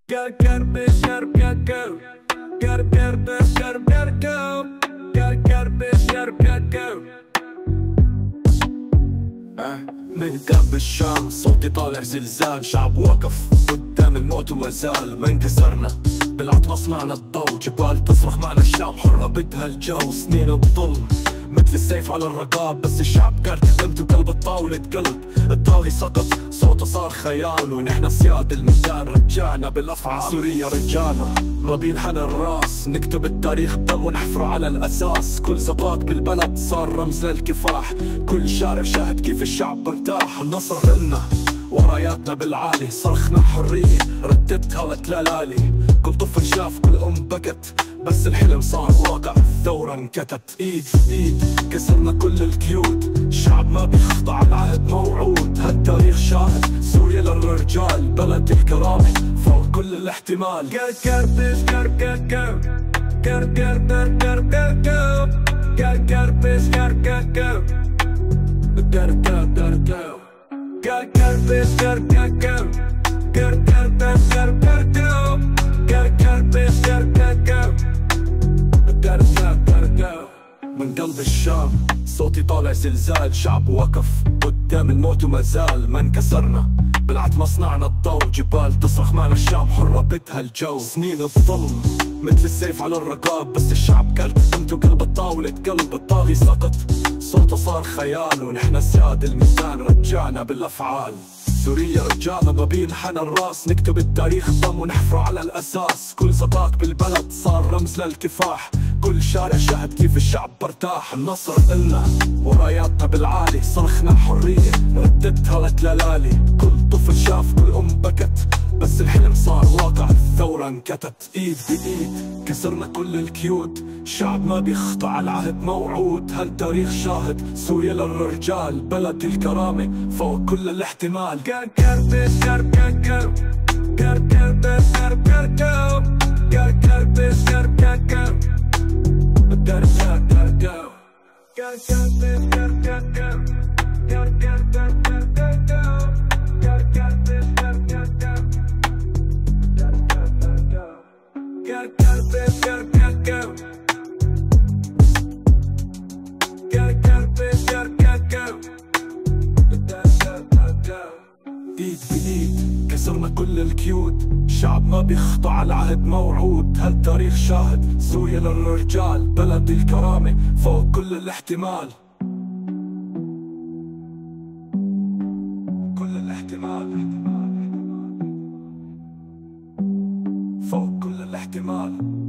من درب الشام صوتي طالع زلزال، شعب وقف قدام الموت وما زال. ما انكسرنا بالعطمة صنعنا الضوء، جبال تصرخ معنا الشعب حرة بدها الجو. سنين الظلم مثل السيف على الرقاب، بس الشعب كارت قلبته قلب الطاولة قلب. الطاغي سقط صوته صار خيال، ونحن سياد الميدان رجعنا بالافعال. سوريا رجعنا ربيع حنى الراس، نكتب التاريخ بدم ونحفره على الاساس. كل زباط بالبلد صار رمز للكفاح، كل شارع شاهد كيف الشعب ارتاح. النصر إلنا وراياتنا بالعالي، صرخنا حرية رددتها وتلالالي. كل طفل شاف كل بكت، بس الحلم صار واقع، الثورة انكتت. ايد ايد كسرنا كل القيود، الشعب ما بيخضع العهد موعود. هالتاريخ شاهد سوريا للرجال، بلد الكرامة فوق كل الاحتمال. من قلب الشام صوتي طالع زلزال، شعب وقف قدام الموت وما زال. ما انكسرنا بالعتمة صنعنا الضوء، جبال تصرخ معنا الشعب حرة بدها الجو. سنين الظلم مثل السيف على الرقاب، بس الشعب كلب قيمته قلب الطاولة قلب. الطاغي سقط صوته صار خيال، ونحن سياد الميزان رجعنا بالافعال. سوريا رجعنا ربيع حنى الراس، نكتب التاريخ ضم ونحفره على الاساس. كل زباط بالبلد صار رمز للكفاح، كل شارع شاهد كيف الشعب برتاح. النصر إلنا وراياتنا بالعالي، صرخنا حرية رددتها وتلالالي. كل طفل شاف كل بكت، بس الحلم صار واقع، الثورة انكتت. ايد بايد كسرنا كل القيود، الشعب ما بيخضع العهد موعود. هالتاريخ شاهد سوريا للرجال، بلد الكرامة فوق كل الاحتمال. ايد بايد كسرنا كل القيود، الشعب ما بيخضع العهد موعود. هالتاريخ شاهد سوريا للرجال، بلد الكرامة فوق كل الاحتمال. كل الاحتمال فوق كل الاحتمال.